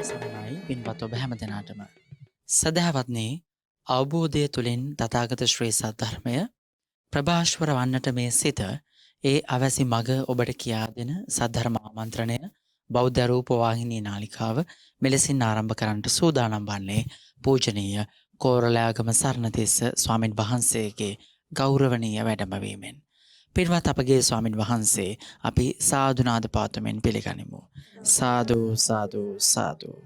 සරණයි පින්වත් ඔබ හැම දෙනාටම. සදහැවත්නේ අවබෝධය තුළින් තථාගත ශ්‍රී සද්ධර්මය ප්‍රභාෂ්වර වන්නට මේ සිත ඒ අවැසි මග ඔබට කියා දෙන සද්ධර්ම ආමන්ත්‍රණය බෞද්ධ රූපවාහිනී නාලිකාව මෙලෙසින් ආරම්භ කරන්නට සූදානම් වන්නේ පූජනීය කෝරළයාගම සරණතිස්ස ස්වාමින් වහන්සේගේ ගෞරවනීය වැඩමවීමෙන්. පින්වත් අපගේ ස්වාමින් වහන්සේ අපි සාදුනාද පාතුමෙන් පිළිගනිමු. සාදු සාදු සාදු.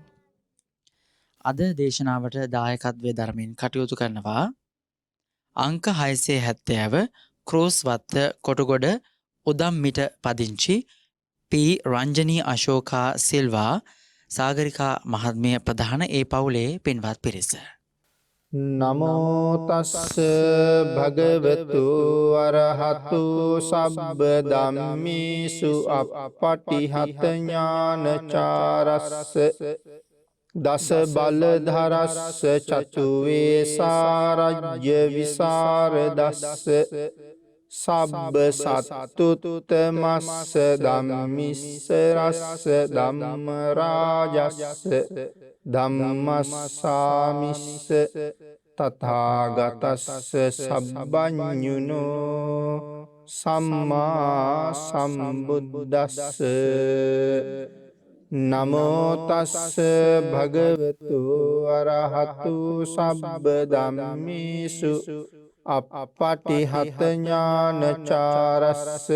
අද දේශනාවට දායකත්වය දරමින් කටයුතු කරනවා අංක 670 ක්‍රෝස් වත්ත කොටගොඩ උදම්මිට පදිංචි පී රංජනී අශෝකා සිල්වා සාගරිකා මහත්මිය ප්‍රධාන ඒ පවුලේ පින්වත් පිරිස. නමෝ තස්ස භගවතු අරහතු සබ්බ ධම්මේසු අප්පටිහත ඥානචාරස්ස දස බලධරස්ස චතු වේසාරජ්‍ය විසරදස්ස සබ්බ සත්තුතමස්ස ධම්මිස්ස රස්ස ධම්ම රාජස්ස ධම්මස්සාමිස්ස තථාගතස්ස සබ්බඤුනෝ සම්මා සම්බුද්දස්ස නමෝ තස්ස භගවතු අරහතු සබ්බ ධම්මේසු අප්පටිහත ඥානචාරස්ස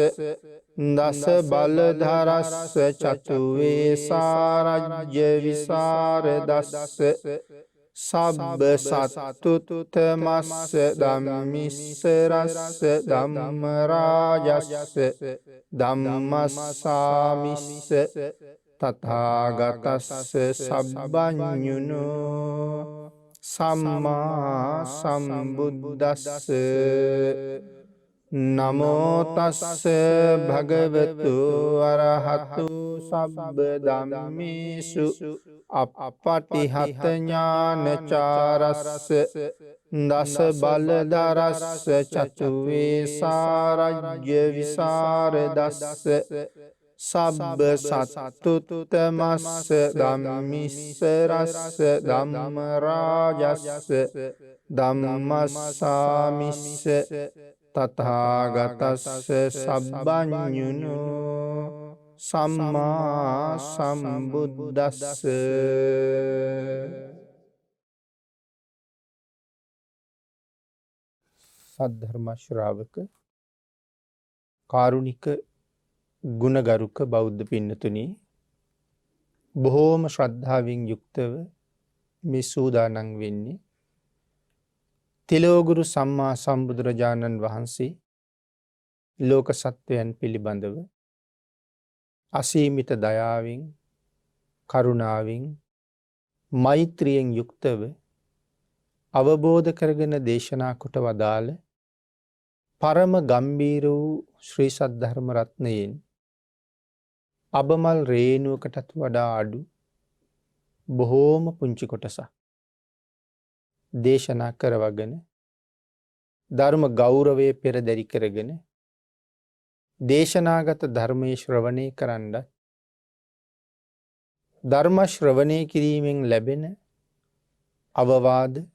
දස බලධරස්ස චතු වේසාරජ්‍ය විසරදස්ස සබ්බ සත්තුතමස්ස ධම්මිස්ස රස්ස ධම්ම රාජස්ස ධම්මස්සාමිස්ස තථාගතස්ස සබ්බඤුනෝ සම්මා සම්බුද්දස්ස නමෝ තස්ස භගවතු අරහතු සබ්බ ධම්මේසු අප්පටිහත ඥානචාරස්ස දස බලධරස්ස චතු වේසාරජ්‍ය විසරදස්ස සබ්බ සත්තුතමස්ස ධම්මිස්ස රස්ස ධම්ම රාජස්ස ධම්මස්සාමිස්ස තථාගතස්ස සබ්බඤුනෝ සම්මා සම්බුද්දස්ස. සද්ධර්ම ශ්‍රාවක කාරුණික ගුණගරුක බෞද්ධ පින්නතුනි, බොහෝම ශ්‍රද්ධාවෙන් යුක්තව මේ සූදානම් වෙන්නේ තිලෝගුරු සම්මා සම්බුදුරජාණන් වහන්සේ ලෝක සත්වයන් පිළිබඳව අසීමිත දයාවෙන් කරුණාවෙන් මෛත්‍රියෙන් යුක්තව අවබෝධ කරගෙන දේශනා කොට වදාළ පරම ගම්බීර වූ ශ්‍රී සද්ධර්ම රත්නයෙන් අබමල් රේණුවකටත් වඩා අඩු බොහෝම පුංචි කොටසක් දේශනා කරවගෙන ධර්ම ගෞරවය පෙරදරි කරගෙන දේශනාගත ධර්මයේ ශ්‍රවණය කරන්න ධර්ම ශ්‍රවණය කිරීමෙන් ලැබෙන අවවාද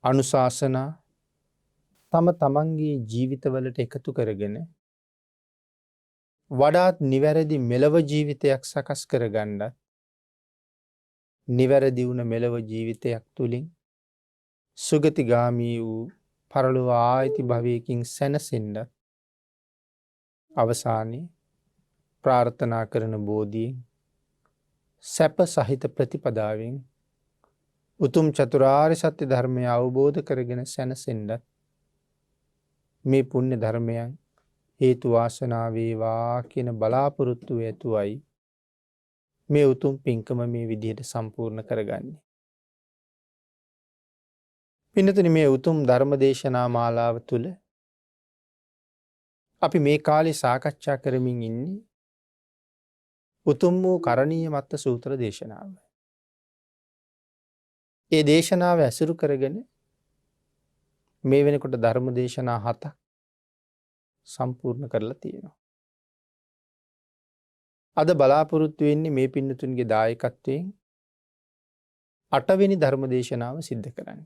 අනුශාසනා තම තමන්ගේ ජීවිතවලට එකතු කරගෙන වඩාත් නිවැරදි මෙලව ජීවිතයක් සකස් කරගන්නත් නිවැරදි වුණ මෙලව ජීවිතයක් තුළින් සුගතිගාමී වූ පරලොව ආයිති භවයකින් සැනසෙන්න අවසානයේ ප්‍රාර්ථනා කරන බෝධියෙන් සැප සහිත ප්‍රතිපදාවෙන් උතුම් චතුරාර්ය සත්‍ය ධර්මය අවබෝධ කරගෙන සැනසෙන්න මේ පුණ්‍ය ධර්මයන් හේතු වාසනා වේවා කියන බලාපොරොත්තු ඇතුවයි මේ උතුම් පින්කම මේ විදිහට සම්පූර්ණ කරගන්නේ. පින්නතුනි මේ උතුම් ධර්ම දේශනා මාලාව තුළ අපි මේ කාලේ සාකච්ඡා කරමින් ඉන්නේ උතුම් වූ කරණීය මත්ත සූත්‍ර දේශනාව. ඒ දේශනාව ඇසුරු කරගෙන මේ වෙනකොට ධර්ම දේශනා 7ක් සම්පූර්ණ කරලා තියෙනවා. අද බලාපොරොත්තු වෙන්නේ මේ පින්නතුන්ගේ දායකත්වයෙන් 8 වෙනි ධර්ම දේශනාව සිද්ධ කරන්න.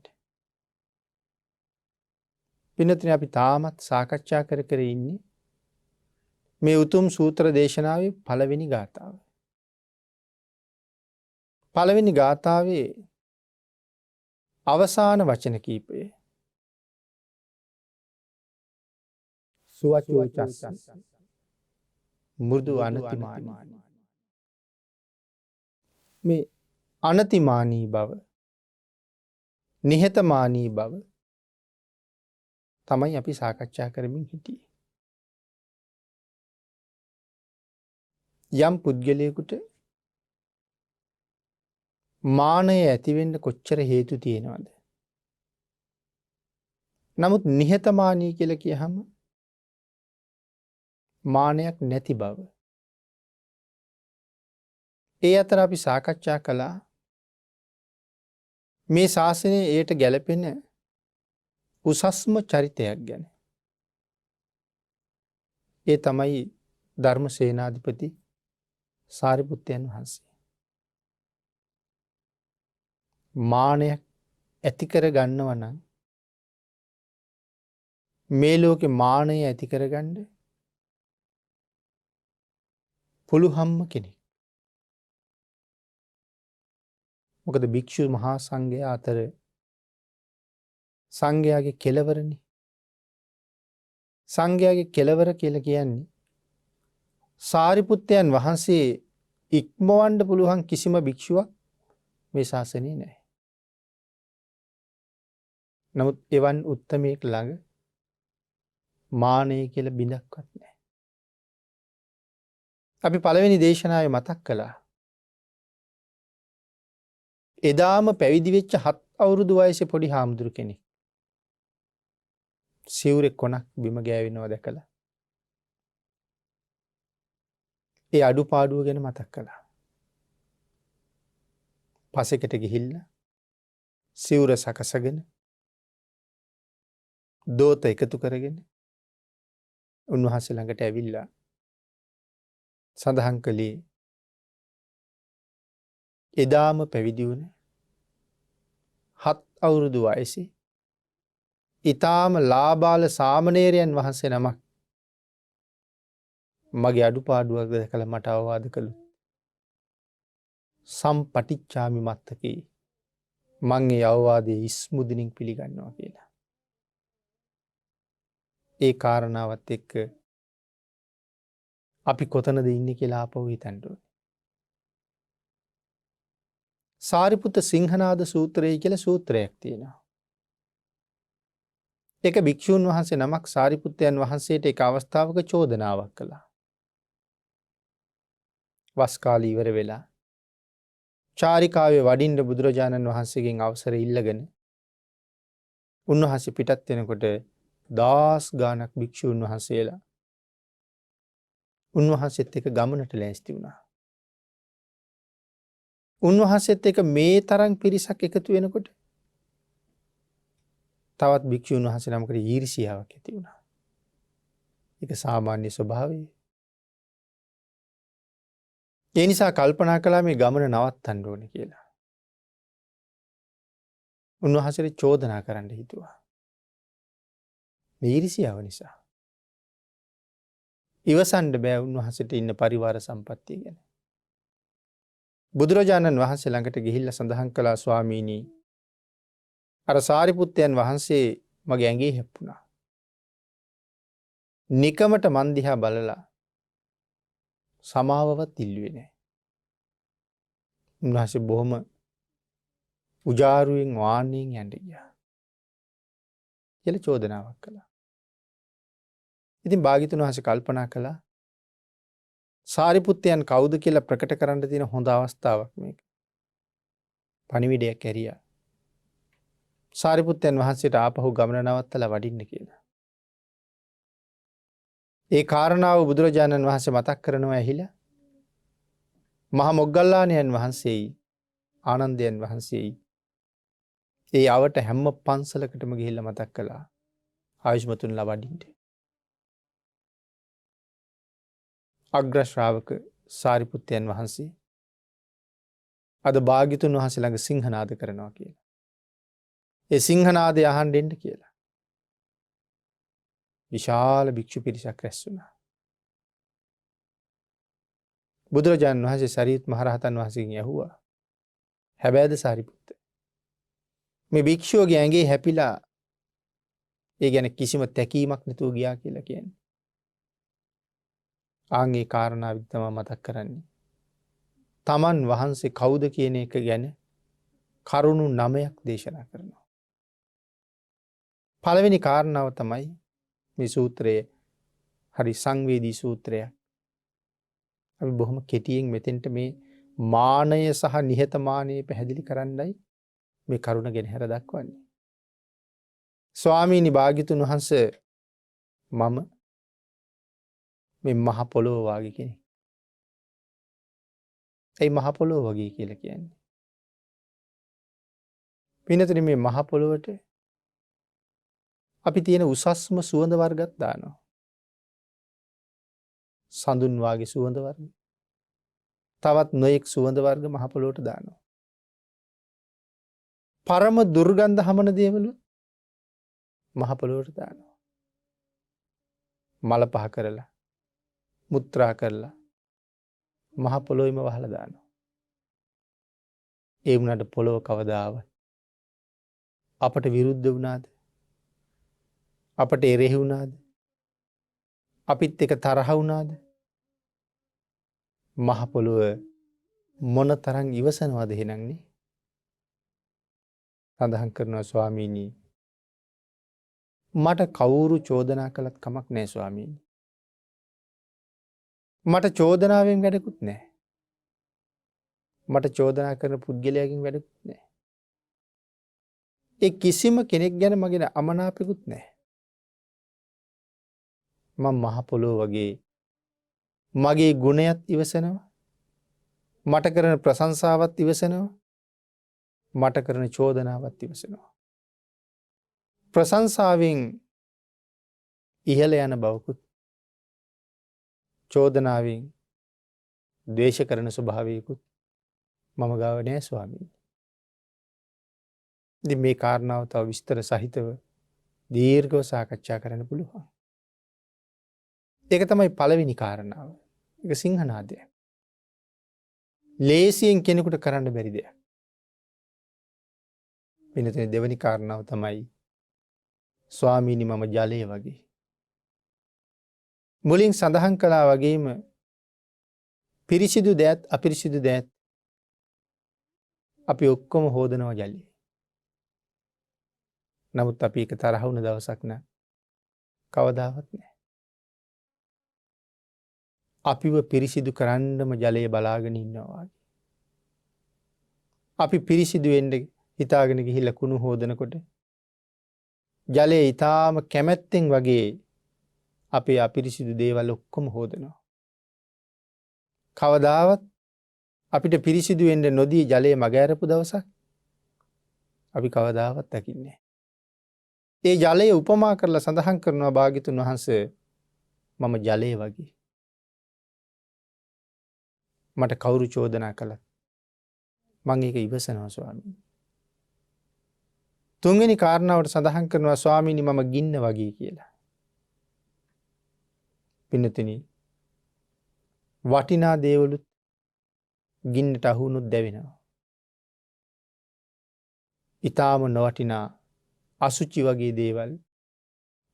පින්නතුනි අපි තාමත් සාකච්ඡා කර ඉන්නේ මේ උතුම් සූත්‍ර දේශනාවේ පළවෙනි ගාථාව. පළවෙනි ගාථාවේ අවසාන වචන කීපය සුවචෝ චස්ස මෘදු අනතිමානී. මේ අනතිමානී බව නිහතමානී බව තමයි අපි සාකච්ඡා කරමින් හිටියේ. යම් පුද්ගලයෙකුට මානය ඇතිවෙන්න කොච්චර හේතු තියෙනවද? නමුත් නිහතමානී කියලා කියහම මානයක් නැති බව. ඒ අතර අපි සාකච්ඡා කළා මේ ශාසනයේ එයට ගැලපෙන උසස්ම චරිතයක් ගැන. ඒ තමයි ධර්ම සේනාධිපති සාරිපුත්තයන් වහන්සේ. මානයක් ඇති කර ගන්නව නම් මේ ලෝකේ මානය ඇති කරගන්න පුළුවන්ම කෙනෙක්. මොකද භික්ෂු මහා සංඝයා අතර සංඝයාගේ කෙලවරනේ. සංඝයාගේ කෙලවර කියලා කියන්නේ සාරිපුත්තයන් වහන්සේ ඉක්මවන්න පුළුවන් කිසිම භික්ෂුවක් මේ ශාසනයේ නැහැ. නමුත් එවන් උත්තමයෙක් ළඟ මානය කියලා බිඳක්වත් නැහැ. අපි පළවෙනි දේශනාවේ මතක් කළා. එදාම පැවිදි වෙච්ච 7 අවුරුදු වයසේ පොඩි හාමුදුරු කෙනෙක් සිවුරේ කොනක් බිම ගෑවෙනවා දැකලා ඒ අඩුපාඩුව ගැන මතක් කළා. පසෙකට ගිහිල්ලා සිවුර සකසගෙන දෝත එකතු කරගෙන උන්වහන්සේ ළඟට ඇවිල්ලා සඳහන් කළේ එදාම පැවිදි වුණ 7 අවුරුදු වයසේ ඊටාම ලාබාල සාමණේරයන් වහන්සේ නමක් මගේ අඩුපාඩුවක් දැකලා මට අවවාද කළොත් සම්පටිච්ඡාමි මත්තකේ මං ඒ අවවාදයේ ඉස්මුදිනින් පිළිගන්නවා කියලා. ඒ කාරණාවත් එක්ක අපි කොතනද ඉන්නේ කියලා ආපහු හිතන්න ඕනේ. සාරිපුත්ත සිංහනාද සූත්‍රය කියලා සූත්‍රයක් තියෙනවා. ඒක භික්ෂූන් වහන්සේ නමක් සාරිපුත්තයන් වහන්සේට එක අවස්ථාවක චෝදනාවක් කළා. වස් කාලය ඉවර වෙලා චාරිකාවේ වඩින්න බුදුරජාණන් වහන්සේගෙන් අවසර ඉල්ලගෙන උන්වහන්සේ පිටත් වෙනකොට 10 ගාණක් භික්ෂූන් වහන්සේලා උන්වහන්සේත් එක්ක ගමනට ලෑස්ති වුණා. උන්වහන්සේත් එක්ක මේ තරම් පිරිසක් එකතු වෙනකොට තවත් භික්ෂූන් වහන්සේ නමකට ඊර්ෂියාවක් ඇති වුණා. ඒක සාමාන්‍ය ස්වභාවය. ඒ නිසා කල්පනා කළා මේ ගමන නවත්තන්න ඕනේ කියලා. උන්වහන්සේට චෝදනා කරන්න හිතුවා. මේ ඊර්ෂියාව නිසා. ඉවසන්න බෑ උන්වහන්සේට ඉන්න පරිවාර සම්පත්තිය ගැන. බුදුරජාණන් වහන්සේ ළඟට ගිහිල්ලා සඳහන් කළා ස්වාමීනි අර සාරිපුත්තයන් වහන්සේ මගේ ඇඟේ හැප්පුණා. නිකමට මන් දිහා බලලා සමාවවත් ඉල්ලුවේ නැහැ. උන්වහන්සේ බොහොම උජාරුවෙන් වාණ්ණයෙන් යන්න ගියා. කියලා චෝදනාවක් කළා. ඉතින් භාග්‍යතුන් වහන්සේ කල්පනා කළා සාරිපුත්තයන් කවුද කියලා ප්‍රකට කරන්න තියෙන හොඳ අවස්ථාවක් මේක. පණිවිඩයක් ඇරියා. සාරිපුත්තයන් වහන්සේට ආපහු ගමන නවත්තලා වඩින්න කියලා. ඒ කාරණාව බුදුරජාණන් වහන්සේ මතක් කරනවා ඇහිලා මහා මොග්ගල්ලාණන් වහන්සේයි ආනන්දයන් වහන්සේයි ඒ අවට හැම පන්සලකටම ගිහිල්ලා මතක් කළා ආයුෂ්මතුන්ලා වඩින්න. අග්‍ර ශ්‍රාවක සාරිපුත්තයන් වහන්සේ අද භාග්‍යතුන් වහන්සේ ළඟ සිංහනාද කරනවා කියලා. ඒ සිංහනාදය අහන්න එන්න කියලා. විශාල භික්ෂු පිරිසක් රැස් වුණා. බුදුරජාණන් වහන්සේ සරියුත් මහරහතන් වහන්සේගෙන් ඇහුවා හැබැයිද සාරිපුත්ත මේ භික්ෂුවගේ ඇඟේ හැපිලා ඒ ගැන කිසිම තැකීමක් නැතුව ගියා කියලා කියන්නේ. ආන්ගේ කාරණාව තමයි මතක් කරන්නේ. තමන් වහන්සේ කවුද කියන එක ගැන කරුණු 9ක් දේශනා කරනවා. පළවෙනි කාරණාව තමයි මේ සූත්‍රයේ හරි සංවේදී සූත්‍රයක්. අපි බොහොම කෙටියෙන් මෙතෙන්ට මේ මානය සහ නිහතමානී පැහැදිලි කරන්නයි මේ කරුණ ගෙන හැර දක්වන්නේ. ස්වාමීනි භාග්‍යතුන් වහන්සේ මම මේ මහ පොළොව වාගේ කෙනෙක්. ඒ මහ පොළොව වගේ කියලා කියන්නේ. පින්නතුනි මේ මහ පොළොවට අපි තියෙන උසස්ම සුවඳ වර්ගත් දානවා. සඳුන් වාගේ සුවඳ වර්ග. තවත් නොයෙක් සුවඳ වර්ග මහ පොළොවට දානවා. පරම දුර්ගන්ධ හමන දේවලු මහ පොළොවට දානවා. මල පහ කරලා මුත්‍රා කරලා මහ පොළොවෙම වහලා දානවා. ඒ වුණාට පොළොව කවදාවත් අපට විරුද්ධ වුණාද? අපට එරෙහි වුණාද? අපිත් එක තරහ වුණාද? මහ පොළොව මොන තරම් ඉවසනවද එහෙනම් නේ? සඳහන් කරනවා ස්වාමීනි මට කවුරු චෝදනා කළත් කමක් නැහැ ස්වාමීනි. මට චෝදනාවෙන් වැඩකුත් නැහැ. මට චෝදනා කරන පුද්ගලයාගෙන් වැඩකුත් නැහැ. ඒ කිසිම කෙනෙක් ගැන මගේ අමනාපෙකුත් නැහැ. මම මහ පොළොව වගේ මගේ ගුණයත් ඉවසනවා. මට කරන ප්‍රශංසාවත් ඉවසනවා. මට කරන චෝදනාවත් ඉවසනවා. ප්‍රශංසාවෙන් ඉහළ යන බවකුත් චෝදනාවෙන් ද්වේෂ කරන ස්වභාවයකුත් මම ගාව නෑ ස්වාමීනි. ඉතින් මේ කාරණාව තව විස්තර සහිතව දීර්ඝව සාකච්ඡා කරන්න පුළුවන්. ඒක තමයි පළවෙනි කාරණාව. ඒක සිංහනාදය. ලේසියෙන් කෙනෙකුට කරන්න බැරි දෙයක්. වෙනතේ දෙවෙනි කාරණාව තමයි ස්වාමීනි මම ජලය වගේ. මුලින් සඳහන් කළා වගේම පිරිසිදු දෑත් අපිරිසිදු දෑත් අපි ඔක්කොම හොදනවා ජලය. නමුත් අපි එක තරහ වුණ දවසක් නෑ කවදාවත් නෑ. අපිව පිරිසිදු කරන්නම ජලය බලාගෙන ඉන්නවා වගේ. අපි පිරිසිදු වෙන්න හිතාගෙන ගිහිල්ලා කුණු හොදනකොට ජලය ඊටාම කැමැත්තෙන් වගේ අපේ අපිරිසිදු දේවල් ඔක්කොම හොදනවා. කවදාවත් අපිට පිරිසිදු වෙන්න නොදී ජලය මගහැරපු දවසක් අපි කවදාවත් දකින්නේ නැහැ. ඒ ජලය උපමා කරලා සඳහන් කරනවා භාග්‍යතුන් වහන්සේ මම ජලය වගේ. මට කවුරු චෝදනා කළත් මම ඒක ඉවසනවා ස්වාමීනි. තුන්වෙනි කාරණාවට සඳහන් කරනවා ස්වාමීනි මම ගින්න වගේ කියලා. පින්නතුනි වටිනා දේවලුත් ගින්නට අහු වුණොත් දැවෙනවා. ඊටාම නොවටිනා අසුචි වගේ දේවල්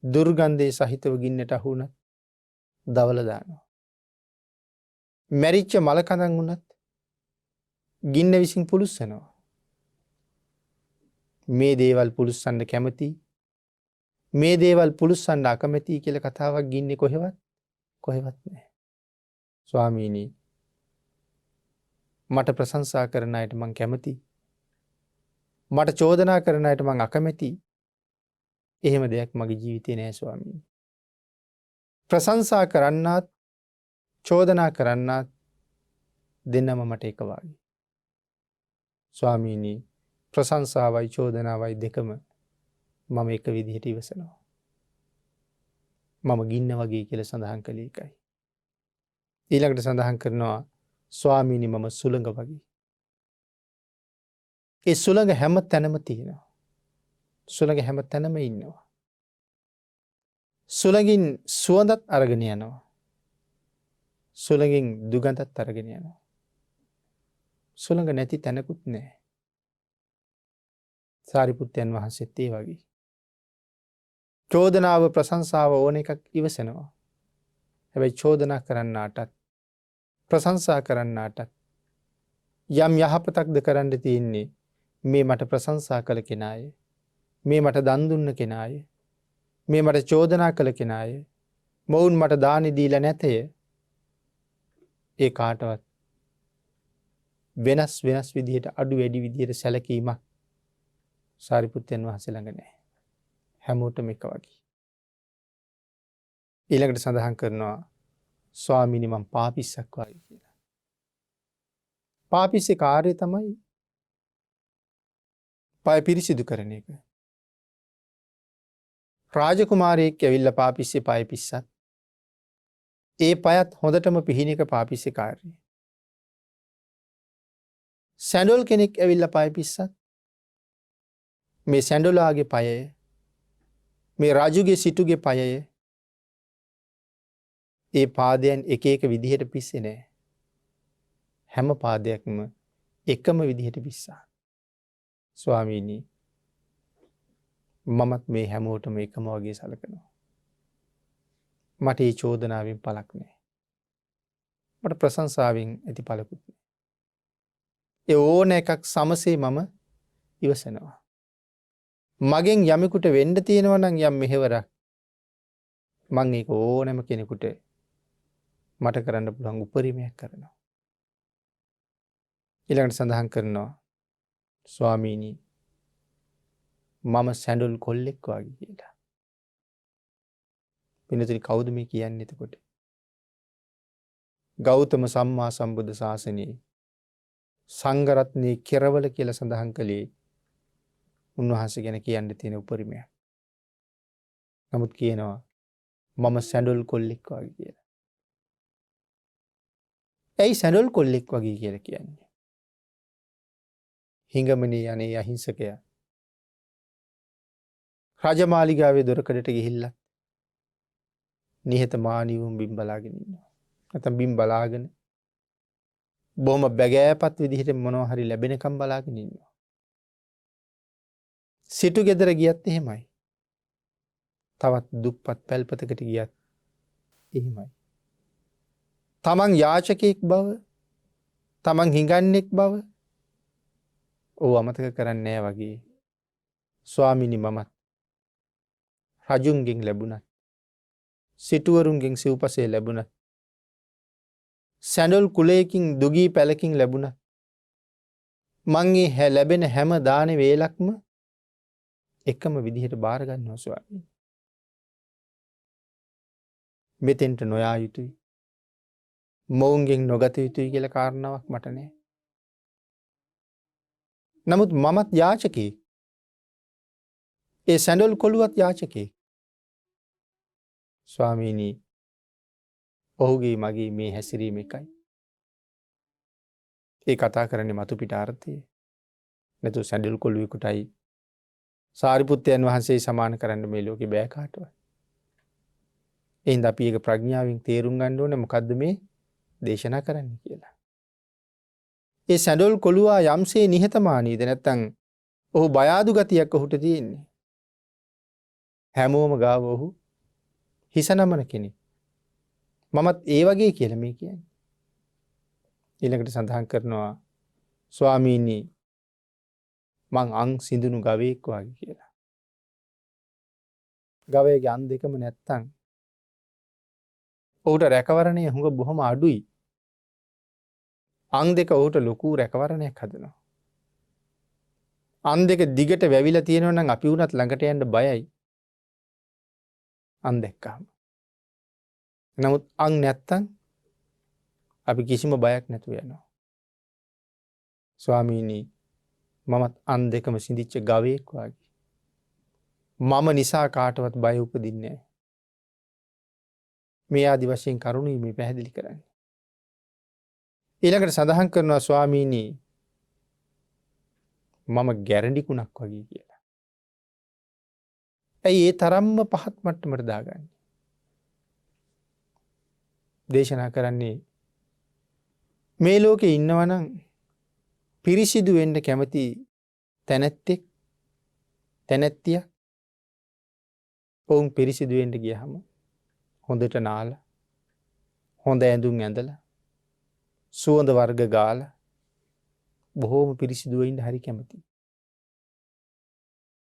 දුර්ගන්ධයේ සහිතව ගින්නට අහු වුණත් දවලා දානවා. මැරිච්ච මල කඳන් වුණත් ගින්න විසින් පුලුස්සනවා. මේ දේවල් පුලුස්සන්න කැමති මේ දේවල් පුලුස්සන්න අකමැති කියලා කතාවක් ගින්නේ කොහෙවත් නැහැ. ස්වාමීනි මට ප්‍රශංසා කරන අයට මං කැමති. මට චෝදනා කරන අයට මං අකමැති. එහෙම දෙයක් මගේ ජීවිතේ නෑ ස්වාමීනි. ප්‍රශංසා කරන්නත් චෝදනා කරන්නත් දෙන්නම මට එක වාගේ. ස්වාමීනි ප්‍රශංසාවයි චෝදනාවයි දෙකම මම එක විදිහට ඉවසනවා. මම ගින්න වගේ කියලා සඳහන් කළේ එකයි. ඊළඟට සඳහන් කරනවා ස්වාමීනි මම සුළඟ වගේ. ඒ සුළඟ හැම තැනම තියෙනවා. සුළඟ හැම තැනම ඉන්නවා. සුළඟින් සුවඳත් අරගෙන යනවා. සුළඟින් දුගඳත් අරගෙන යනවා. සුළඟ නැති තැනකුත් නැහැ. සාරිපුත්තයන් වහන්සේත් ඒ වගේ. චෝදනාව ප්‍රශංසාව ඕන එකක් ඉවසනවා. හැබැයි චෝදනා කරන්නාටත් ප්‍රශංසා කරන්නාටත් යම් යහපතක්ද කරන්න තියෙන්නේ මේ මට ප්‍රශංසා කළ කෙනාය. මේ මට දන් දුන්න කෙනාය. මේ මට චෝදනා කළ කෙනාය. මොවුන් මට දානි දීලා නැතය. ඒ කාටවත් වෙනස් විදිහට අඩු වැඩි විදිහට සැලකීමක් සාරිපුත්තයන් වහන්සේ ළඟ නැහැ. හැමෝටම එක වගේ. ඊළඟට සඳහන් කරනවා ස්වාමීනි මම පාපිස්සක් වගේ කියලා. පාපිස්සේ කාර්යය තමයි පය පිරිසිදු කරන එක. රාජකුමාරයෙක් ඇවිල්ලා පාපිස්සේ පය පිස්සත් ඒ පයත් හොඳටම පිහින එක පාපිස්සේ කාර්යය. සැඬොල් කෙනෙක් ඇවිල්ලා පය පිස්සත් මේ සැඬොලාගේ පයය මේ රජුගේ සිටුගේ පයය ඒ පාදයන් එක එක විදිහට පිස්සේ නෑ. හැම පාදයක්ම එකම විදිහට පිස්සා. ස්වාමීනි මමත් මේ හැමෝටම එකම වගේ සලකනවා. මට ඒ චෝදනාවෙන් පළක් නෑ. මට ප්‍රශංසාවෙන් ඇති පළකුත් නෑ. ඒ ඕන එකක් සමසේ මම ඉවසනවා. මගෙන් යමෙකුට වෙන්න තියෙනවා නම් යම් මෙහෙවරක් මං ඒක ඕනෑම කෙනෙකුට මට කරන්න පුළුවන් උපරිමයක් කරනවා. ඊළඟට සඳහන් කරනවා ස්වාමීනි මම සැඬොල් කොල්ලෙක් වගේ කියලා. පින්නතුනි කවුද මේ කියන්නේ එතකොට? ගෞතම සම්මා සම්බුද්ධ ශාසනයේ සංඝ රත්නයේ කෙරවල කියලා සඳහන් කළේ උන්වහන්සේ ගැන කියන්න තියෙන උපරිමයක්. නමුත් කියනවා මම සැඬොල් කොල්ලෙක් වගේ කියලා. ඇයි සැඬොල් කොල්ලෙක් වගේ කියලා කියන්නේ? හිඟමනේ අනේ අහිංසකයා රජමාලිගාවේ දොරකඩට ගිහිල්ලා නිහතමානීවම බිම් බලාගෙන ඉන්නවා. නැත්නම් බිම් බලාගෙන බොහොම බැගෑපත් විදිහට මොනවා හරි ලැබෙනකම් බලාගෙන ඉන්නවා. සිටු ගෙදර ගියත් එහෙමයි. තවත් දුප්පත් පැල්පතකට ගියත් එහෙමයි. තමන් යාචකයෙක් බව, තමන් හිඟන්නෙක් බව ඔව් අමතක කරන්නේ නැහැ වගේ. ස්වාමීනි මමත් රජුන්ගෙන් ලැබුණත්, සිටුවරුන්ගෙන් සිව්පසේ ලැබුණත්, සැඬොල් කුලයකින් දුගී පැලකින් ලැබුණත් මං ඒ ලැබෙන හැම දාන වේලක්ම එකම විදිහට බාර ගන්නවා ස්වාමීනි. මෙතෙන්ට නොයා යුතුයි. මොවුන්ගෙන් නොගත යුතුයි කියලා කාරණාවක් මට නැහැ. නමුත් මමත් යාචකෙක්. ඒ සැඬොල් කොළුවත් යාචකෙක්. ස්වාමීනි ඔහුගේ මගේ මේ හැසිරීම එකයි. ඒ කතා කරන්නේ මතු පිට අර්ථය. නැතු සැඬොල් කොළුවෙකුටයි සාරිපුත්තයන් වහන්සේ සමාන කරන්න මේ ලෝකේ බෑ කාටවත්. එහෙනම් අපි ඒක ප්‍රඥාවෙන් තේරුම් ගන්න ඕනේ මොකද්ද මේ දේශනා කරන්නේ කියලා. ඒ සැඬොල් කොළුවා යම්සේ නිහතමානීද නැත්නම් ඔහු බය අඩු ගතියක් ඔහුට තියෙන්නේ. හැමෝම ගාව ඔහු හිස නමන කෙනෙක්. මමත් ඒ වගේ කියලා මේ කියන්නේ. ඊළඟට සඳහන් කරනවා ස්වාමීනි මං අං සිඳුණු ගවයෙක් වගේ කියලා. ගවයගේ අන් දෙකම නැත්තම් ඔහුට රැකවරණය හුඟ බොහොම අඩුයි. අං දෙක ඔහුට ලොකු රැකවරණයක් හදනවා. අන් දෙක දිගට වැවිලා තියෙනවා නම් අපි වුණත් ළඟට යන්න බයයි. අන් දැක්කම. නමුත් අං නැත්තම් අපි කිසිම බයක් නැතුව යනවා. ස්වාමීනි මමත් අන් දෙකම සිඳිච්ච ගවයෙක් වගේ. මම නිසා කාටවත් බය උපදින්නේ නැහැ. මේ ආදි වශයෙන් කරුණු මේ පැහැදිලි කරන්නේ. ඊළඟට සඳහන් කරනවා ස්වාමීනි මම ගැරඬිකුණක් වගේ කියලා. ඇයි ඒ තරම්ම පහත් මට්ටමට දාගන්නේ? දේශනා කරන්නේ මේ ලෝකේ ඉන්නවනම් පිරිසිදු වෙන්න කැමති තැනැත්තෙක් තැනැත්තිය ඔවුන් පිරිසිදු වෙන්න ගියහම හොඳට නාලා හොඳ ඇඳුම් ඇඳලා සුවඳ වර්ග ගාලා බොහෝම පිරිසිදුව ඉන්න හරි කැමති.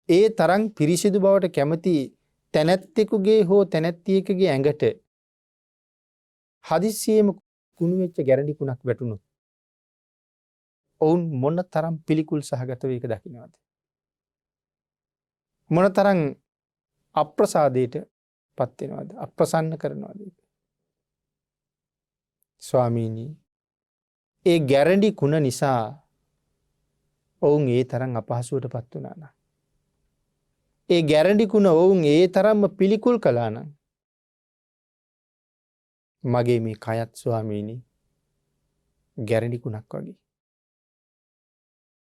ඒ තරම් පිරිසිදු බවට කැමති තැනැත්තෙකුගේ හෝ තැනැත්තියකගේ ඇඟට හදිස්සියෙම කුණු වෙච්ච ගැරඬිකුණක් වැටුණොත් ඔවුන් මොන තරම් පිළිකුල් සහගතව ඒක දකින්නවද? මොන තරම් අප්‍රසාදයට පත් වෙනවද? අප්‍රසන්න කරනවද? ස්වාමීනි ඒ ගැරඬි කුණ නිසා ඔවුන් ඒ තරම් අපහසුවට පත් වුණා නම් ඒ ගැරඬි කුණ ඔවුන් ඒ තරම්ම පිළිකුල් කළා නම් මගේ මේ කයත් ස්වාමීනි ගැරඬි කුණක් වගේ.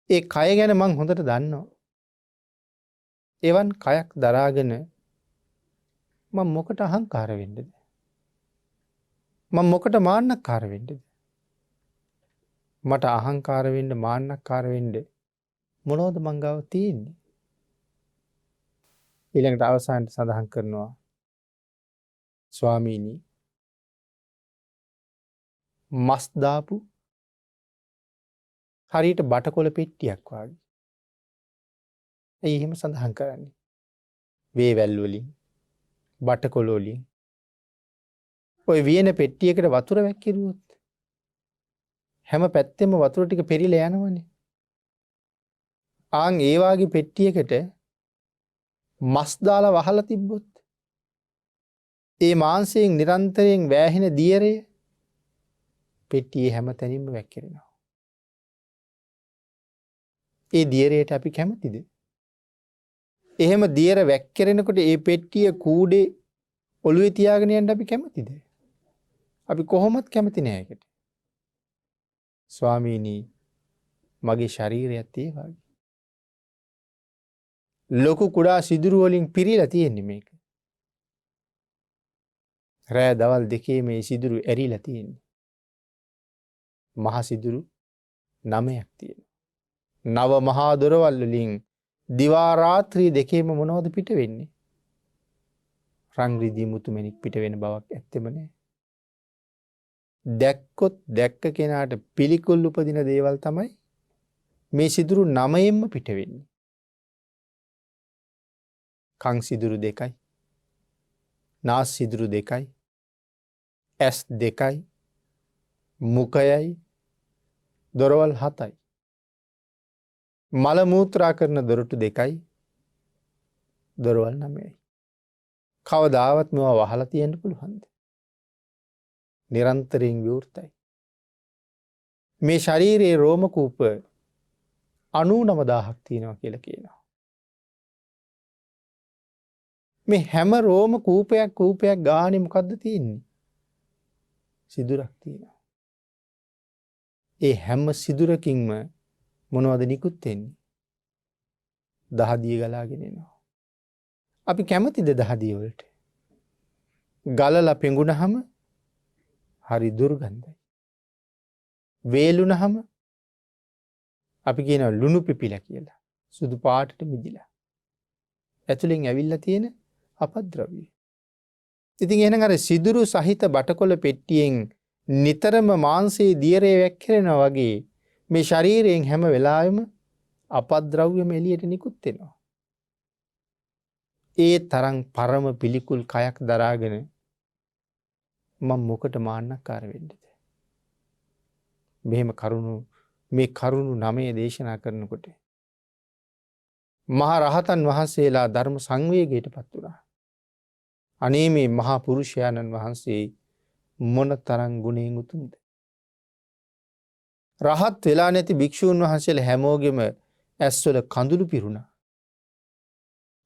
ඒ කය ගැන මං හොඳට දන්නවා. එවන් කයක් දරාගෙන මම මොකට අහංකාර වෙන්නද? මම මොකට මාන්නක්කාර වෙන්නද? මට අහංකාර වෙන්න මාන්නක්කාර වෙන්න මොනවද මං ගාව තියෙන්නේ? ඊළඟට අවසානයේ සඳහන් කරනවා ස්වාමීනි මස් දාපු හරියට බටකොළ පෙට්ටියක් වගේ. ඇයි එහෙම සඳහන් කරන්නේ? වේවැල් වලින් බටකොළ වලින් ඔය වියන පෙට්ටියකට වතුර වැක්කිරුවොත් හැම පැත්තෙම වතුර ටික පෙරිලා යනවනේ. ආන් ඒ වාගේ පෙට්ටියකට මස් දාලා වහලා තිබ්බොත් ඒ මාංශයෙන් නිරන්තරයෙන් වැහෙන දියරය පෙට්ටියේ හැම තැනින්ම වැක්කිරෙනවා. ඒ දියරයට අපි කැමතිද? එහෙම දියර වැක්කිරෙනකොට ඒ පෙට්ටිය කූඩේ ඔළුවේ තියාගෙන යන්න අපි කැමතිද? අපි කොහොමත් කැමති නෑ ඒකට. ස්වාමීනි මගේ ශරීරයත් ඒ වගේ. ලොකු කුඩා සිදුරු වලින් පිරීලා තියෙන්නේ මේක. රෑ දවල් දෙකේ මේ සිදුරු ඇරිලා තියෙන්නේ. මහ සිදුරු 9ක් තියෙනවා. නව මහා දොරවල් වලින් දිවා රාත්‍රී දෙකේම මොනවද පිට වෙන්නේ? රන් රිදී මුතු මැණික් පිට වෙන බවක් ඇත්තෙම නෑ. දැක්කොත් දැක්ක කෙනාට පිළිකුල් උපදින දේවල් තමයි මේ සිදුරු 9ෙන්ම පිට වෙන්නේ. කන් සිදුරු 2යි. නාස් සිදුරු 2යි. ඇස් 2යි. මුඛයයි. දොරවල් 7යි. මල මූත්‍රා කරන දොරටු 2යි. දොරවල් 9යි. කවදාවත් මේවා වහලා තියන්න පුළුවන්ද? නිරන්තරයෙන් විවෘතයි. මේ ශරීරයේ රෝම කූප 99000ක් තියෙනවා කියලා කියනවා. මේ හැම රෝම කූපයක් ගානේ මොකද්ද තියෙන්නේ? සිදුරක් තියෙනවා. ඒ හැම සිදුරකින්ම මොනවද නිකුත් වෙන්නේ? දහදිය ගලාගෙන එනවා. අපි කැමතිද දහදිය වලට? ගලලා පෙඟුනහම හරි දුර්ගන්ධයි. වේලුනහම අපි කියනවා ලුණු පිපිලා කියලා. සුදු පාටට මිදිලා. ඇතුලෙන් ඇවිල්ලා තියෙන අපද්‍රව්‍ය. ඉතින් එහෙනම් අර සිදුරු සහිත බටකොළ පෙට්ටියෙන් නිතරම මාංශයේ දියරේ වැක්කිරෙනවා වගේ මේ ශරීරයෙන් හැම වෙලාවෙම අපද්‍රව්‍යම එළියට නිකුත් වෙනවා. ඒ තරම් පරම පිළිකුල් කයක් දරාගෙන මම මොකට මාන්නක්කාර වෙන්නද? මෙහෙම මේ කරුණු 9 දේශනා කරනකොට මහා රහතන් වහන්සේලා ධර්ම සංවේගයට පත් වුණා. අනේ මේ මහා පුරුෂයාණන් වහන්සේ මොන තරම් ගුණයෙන් උතුම්ද. රහත් වෙලා නැති භික්ෂූන් වහන්සේලා හැමෝගෙම ඇස්වල කඳුළු පිරුණා.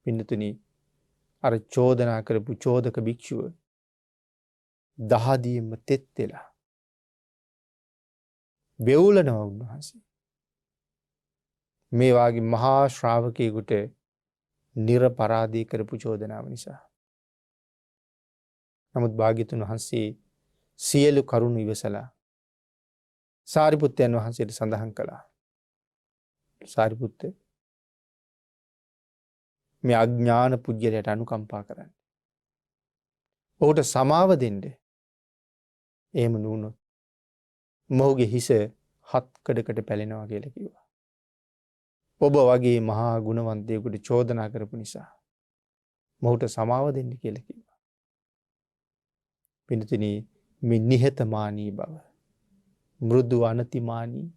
පින්නතුනි අර චෝදනා කරපු චෝදක භික්ෂුව දහදියෙම තෙත් වෙලා වෙවුලනවා උන්වහන්සේ. මේ වාගේ මහා ශ්‍රාවකයෙකුට නිර්පරාදී කරපු චෝදනාව නිසා. නමුත් භාග්‍යතුන් වහන්සේ සියලු කරුණු ඉවසලා සාරිපුත්තයන් වහන්සේට සඳහන් කළා. සාරිපුත්ත මේ අඥාන පුජ්‍යලයට අනුකම්පා කරන්න. ඔහුට සමාව දෙන්න. එහෙම නුනොත් මොහුගේ හිස 7 කඩකට පැලෙනවා කියලා කිව්වා. ඔබ වගේ මහා ගුණවන්තයෙකුට චෝදනා කරපු නිසා මොහුට සමාව දෙන්න කියලා කිව්වා. පින්තුනි මේ නිහතමානී බව මෘදු අනතිමානී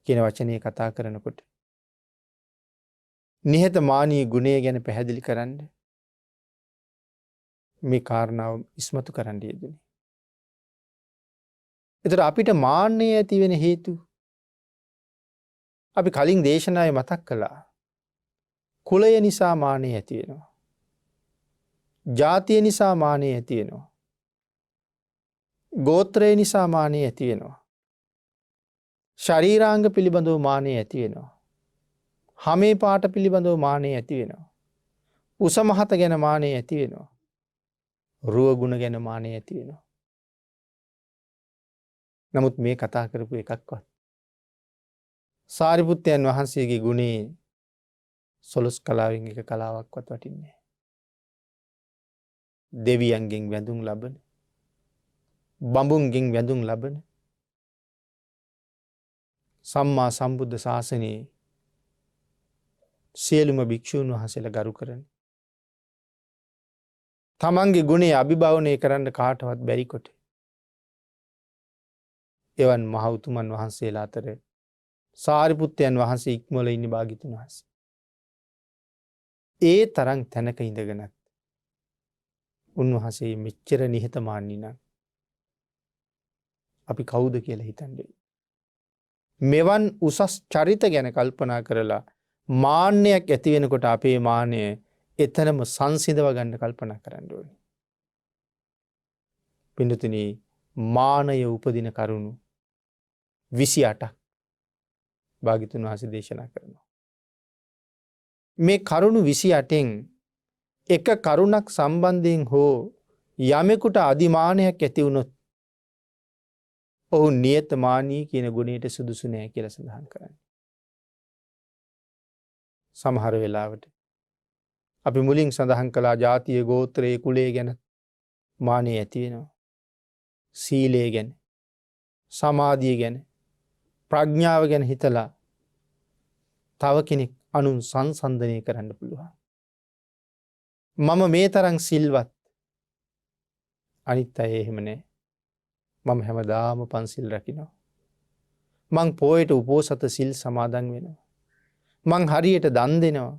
කියන වචනේ කතා කරනකොට නිහතමානී ගුණය ගැන පැහැදිලි කරන්න මේ කාරණාව ඉස්මතු කරන්න යෙදුනේ. එතකොට අපිට මාන්නය ඇති වෙන හේතු අපි කලින් දේශනාවේ මතක් කළා. කුලය නිසා මාන්නය ඇති වෙනවා. ජාතිය නිසා මාන්නය ඇති වෙනවා. ගෝත්‍රය නිසා මාන්නය ඇති වෙනවා. ශරීරාංග පිළිබඳව මාන්නය ඇති වෙනවා. හමේ පාට පිළිබඳව මාන්නය ඇති වෙනවා. උස මහත ගැන මාන්නය ඇති වෙනවා. රුව ගුණ ගැන මාන්නය ඇති වෙනවා. නමුත් මේ කතා කරපු එකක්වත් සාරිපුත්තයන් වහන්සේගේ ගුණේ සොළොස් කලාවෙන් එක කලාවක්වත් වටින්නේ නැහැ. දෙවියන්ගෙන් වැඳුම් ලබන, බඹුන්ගෙන් වැඳුම් ලබන සම්මා සම්බුද්ධ ශාසනයේ සියලුම භික්ෂූන් වහන්සේලා ගරු කරන තමන්ගේ ගුණේ අභිභවනය කරන්න කාටවත් බැරි කොට එවන් මහ උතුමන් වහන්සේලා අතර සාරිපුත්තයන් වහන්සේ ඉක්මවල ඉන්න භාග්‍යතුන් වහන්සේ. ඒ තරම් තැනක ඉඳගෙනත් උන්වහන්සේ මෙච්චර නිහතමානී නම් අපි කවුද කියලා හිතන්නේ. මෙවන් උසස් චරිත ගැන කල්පනා කරලා මාන්නයක් ඇති වෙනකොට අපේ මාන්නය එතනම සංසිඳව ගන්න කල්පනා කරන්න ඕනේ. පින්තුනි මානය උපදින කරුණු 28ක් භාග්‍යතුන් වහන්සේ දේශනා කරනවා. මේ කරුණු 28න් එක කරුණක් සම්බන්ධයෙන් හෝ යමෙකුට අදිමානයක් ඇති වුණොත් ඔහු නියතමානී කියන ගුණයට සුදුසු නෑ කියලා සඳහන් කරන්නේ. සමහර වෙලාවට අපි මුලින් සඳහන් කළා ජාතිය ගෝත්‍රයේ කුලයේ ගැන මානෙ ඇති වෙනවා. සීලය ගැන, සමාධිය ගැන, ප්‍රඥාව ගැන හිතලා තව කෙනෙක් අනුන් සංසන්දනය කරන්න පුළුවන්. මම මේ තරම් සිල්වත් අනිත් අය එහෙම නෑ. මම හැමදාම පන්සිල් රකින්නවා. මං පොයට උපෝසත සිල් සමාදන් වෙනවා. මං හරියට දන් දෙනවා.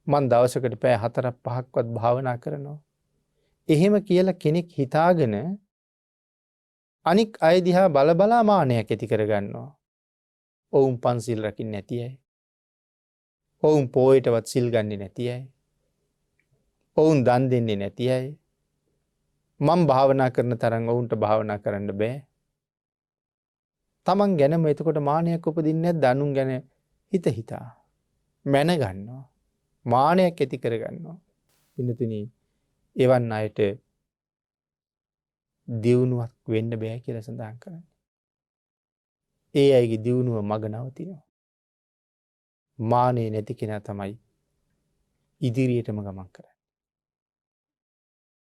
මං දවසකට පැය 4-5ක්වත් භාවනා කරනවා. එහෙම කියලා කෙනෙක් හිතාගෙන අනික් අය දිහා බල මානයක් ඇති කරගන්නවා. ඔවුන් පන්සිල් රකින්නේ නැති අය. ඔවුන් පොයටවත් සිල් ගන්නේ නැති අය. ඔවුන් දන් දෙන්නේ නැති අය. මම භාවනා කරන තරම් ඔවුන්ට භාවනා කරන්න බෑ. තමන් ගැනම එතකොට මානයක් උපදින්නේ නැද්ද? අනුන් ගැන හිතා මැන ගන්නවා. මානයක් ඇති කර ගන්නවා. පින්තුනි එවන් අයට දියුණුවක් වෙන්න බෑ කියලා සඳහන් කරන්නේ. ඒ අයගේ දියුණුව මග නවතිනවා. මානෙ නැති කෙනා තමයි ඉදිරියටම ගමන් කරන්නේ.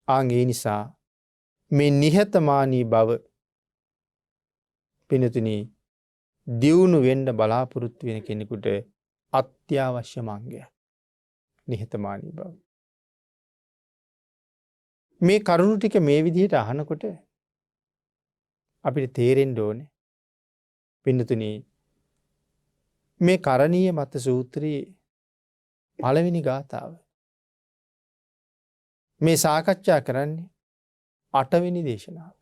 ඒ නිසා මේ නිහතමානී බව පින්තුනි දියුණු වෙන්න බලාපොරොත්තු වෙන කෙනෙකුට අත්‍යවශ්‍ය අංගයක් නිහතමානී බව. මේ කරුණු ටික මේ විදිහට අහනකොට අපිට තේරෙන්න ඕනේ පින්නතුනි මේ කරණීය මත සූත්‍රයේ පළවෙනි ගාථාව මේ සාකච්ඡා කරන්නේ 8 වෙනි දේශනාව.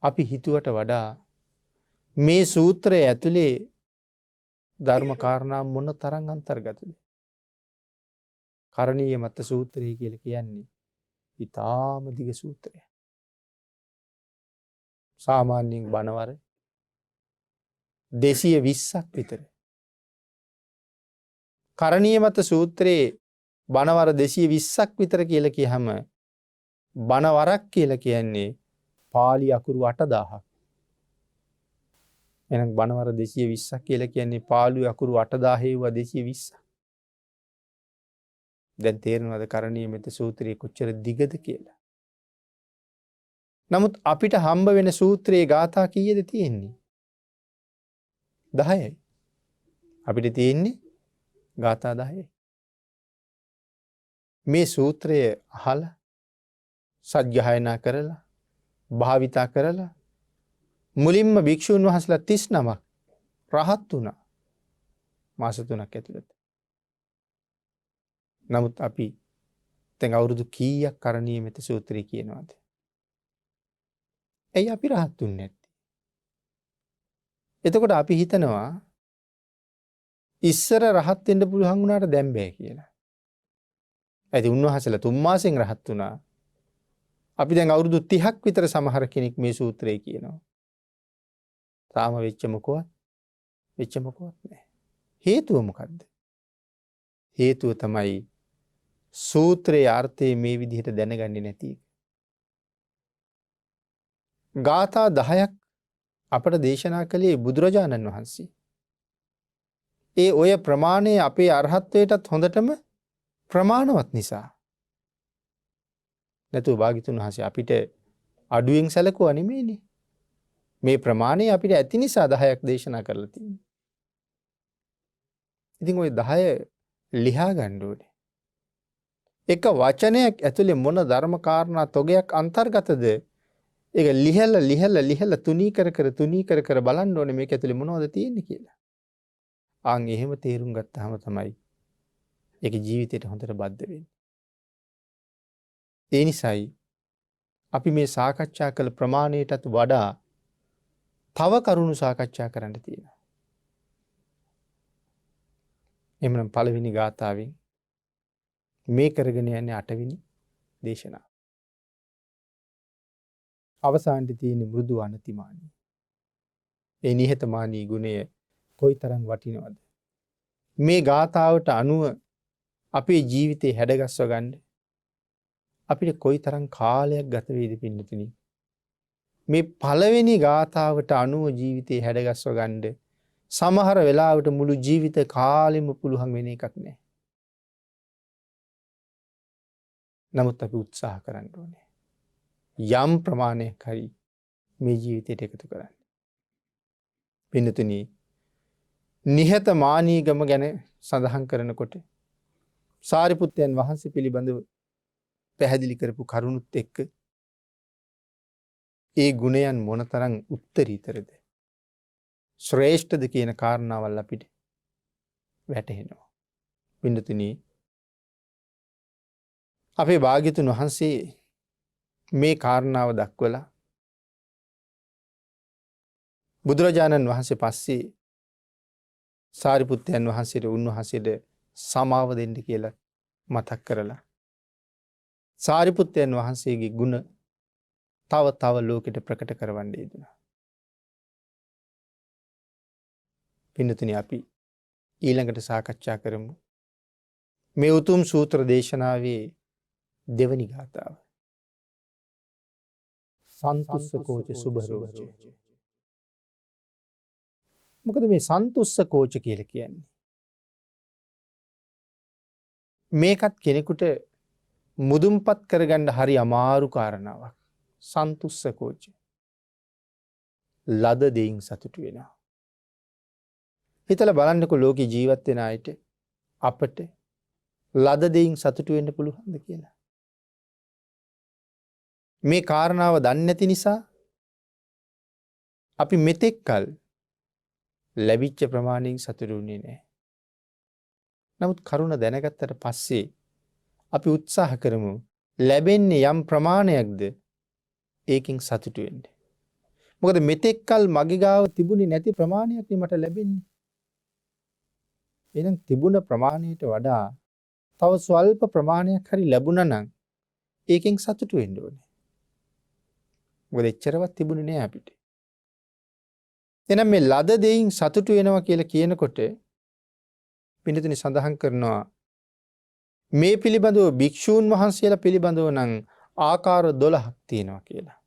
අපි හිතුවට වඩා මේ සූත්‍රය ඇතුලේ ධර්ම කාරණා මොන තරම් අන්තර්ගතද? කරණීය මත සූත්‍රය කියලා කියන්නේ ඊටාම දිග සූත්‍රයක්. සාමාන්‍යයෙන් බණවර 220ක් විතර. කරණීය මත සූත්‍රයේ බණවර 220ක් විතර කියලා කියහම බණවරක් කියලා කියන්නේ පාලි අකුරු 8000ක්. එහෙනම් බණවර 220ක් කියලා කියන්නේ පාලි අකුරු 8000 හේවුවා 220. දැන් තේරෙනවද කරණීය මත සූත්‍රයේ කොච්චර දිගද කියලා? නමුත් අපිට හම්බ වෙන සූත්‍රයේ ගාථා කීයද තියෙන්නේ? 10යි. අපිට තියෙන්නේ ගාථා 10යි. මේ සූත්‍රය අහලා සජ්ජායනා කරලා භාවිතා කරලා මුලින්ම භික්ෂුන් වහන්සේලා 39ක් රහත් වුණා. මාස 3ක් ඇතුළත. නමුත් අපි දැන් අවුරුදු කීයක් කරණීය මෙත සූත්‍රය කියනවාද? ඇයි අපි රහත් වෙන්නේ නැත්තේ? එතකොට අපි හිතනවා ඉස්සර රහත් වෙන්න පුළුවන් වුණාට දැන් බෑ කියලා. ඇයි උන්වහන්සේලා 3 මාසෙන් රහත් වුණා. අපි දැන් අවුරුදු 30ක් විතර සමහර කෙනෙක් මේ සූත්‍රය කියනවා. තාම වෙච්ච මොකවත් නැහැ. හේතුව මොකද්ද? හේතුව තමයි සූත්‍රයේ අර්ථය මේ විදිහට දැනගන්නේ නැති එක. ගාථා 10ක් අපට දේශනා කළේ බුදුරජාණන් වහන්සේ. ඒ ඔය ප්‍රමාණය අපේ අරහත්වයටත් හොඳටම ප්‍රමාණවත් නිසා. නැතුව භාග්‍යතුන් වහන්සේ අපිට අඩුවෙන් සැලකුවා නෙමෙයිනේ. මේ ප්‍රමාණය අපිට ඇති නිසා 10ක් දේශනා කරලා තියෙනවා. ඉතින් ওই 10 ලියා ගන්න ඕනේ. එක වචනයක් ඇතුලේ මොන ධර්ම කාරණා තොගයක් අන්තර්ගතද? ඒක ලිහලා තුනී කර බලන්න ඕනේ මේක ඇතුලේ මොනවද තියෙන්නේ කියලා. ආන් එහෙම තේරුම් ගත්තාම තමයි ඒක ජීවිතේට හොඳට බද්ධ වෙන්නේ. ඒ නිසායි අපි මේ සාකච්ඡා කළ ප්‍රමාණයටත් වඩා තව කරුණු සාකච්ඡා කරන්න තියෙනවා. එමනම් පළවෙනි ගාථාවෙන් මේ කරගෙන යන්නේ 8 වෙනි දේශනාව. අවසානයේ තියෙන මෘදු අනතිමානී. ඒ නිහතමානී ගුණය කොයිතරම් වටිනවද? මේ ගාථාවට අනුව අපේ ජීවිතේ හැඩගස්ව ගන්න අපිට කොයිතරම් කාලයක් ගත වේද පින්නතුනි? මේ පළවෙනි ගාථාවට අනුව ජීවිතේ හැඩගස්ව ගන්න සමහර වෙලාවට මුළු ජීවිත කාලෙම පුළුවන් වෙන එකක් නෑ. නමුත් අපි උත්සාහ කරන්න ඕනේ. යම් ප්‍රමාණයක් හරි මේ ජීවිතයට එකතු කරන්න. පින්නතුනි නිහතමානීකම ගැන සඳහන් කරනකොට සාරිපුත්තයන් වහන්සේ පිළිබඳව පැහැදිලි කරපු කරුණුත් එක්ක ඒ ගුණයන් මොනතරම් උත්තරීතරද ශ්‍රේෂ්ඨද කියන කාරණාවල් අපිට වැටහෙනවා. පින්නතුනි අපේ භාග්‍යතුන් වහන්සේ මේ කාරණාව දක්වලා බුදුරජාණන් වහන්සේ පස්සේ සාරිපුත්තයන් වහන්සේට උන්වහන්සේට සමාව දෙන්න කියලා මතක් කරලා සාරිපුත්තයන් වහන්සේගේ ගුණ තව ලෝකෙට ප්‍රකට කරවන්න යෙදුණා. පින්නතුනි අපි ඊළඟට සාකච්ඡා කරමු මේ උතුම් සූත්‍ර දේශනාවේ දෙවනි ගාථාව. සන්තුස්සකෝච සුභරෝච. මොකද මේ සන්තුස්සකෝච කියලා කියන්නේ? මේකත් කෙනෙකුට මුදුන්පත් කරගන්න හරි අමාරු කාරණාවක්. සන්තුස්සකෝච. ලද දෙයින් සතුටු වෙනවා. හිතලා බලන්නකෝ ලෝකේ ජීවත් වෙන අයට අපට ලද දෙයින් සතුටු වෙන්න පුළුවන්ද කියලා? මේ කාරණාව දන්නේ නැති නිසා අපි මෙතෙක් කල් ලැබිච්ච ප්‍රමාණයෙන් සතුටු වෙන්නේ නැහැ. නමුත් කරුණ දැනගත්තට පස්සේ අපි උත්සාහ කරමු ලැබෙන්නේ යම් ප්‍රමාණයක්ද ඒකෙන් සතුටු වෙන්න. මොකද මෙතෙක් කල් මගේ ගාව තිබුණේ නැති ප්‍රමාණයක් මට ලැබෙන්නේ. එහෙනම් තිබුණ ප්‍රමාණයට වඩා තව ස්වල්ප ප්‍රමාණයක් හරි ලැබුණා නම් ඒකෙන් සතුටු වෙන්න ඕනේ. මොකද එච්චරවත් තිබුණේ නෑ අපිට. එහෙනම් මේ ලද දෙයින් සතුටු වෙනවා කියලා කියනකොට පිළිතුරු සඳහන් කරනවා මේ පිළිබඳව භික්ෂූන් වහන්සේලා පිළිබඳව නම් ආකාර 12ක් තියෙනවා කියලා.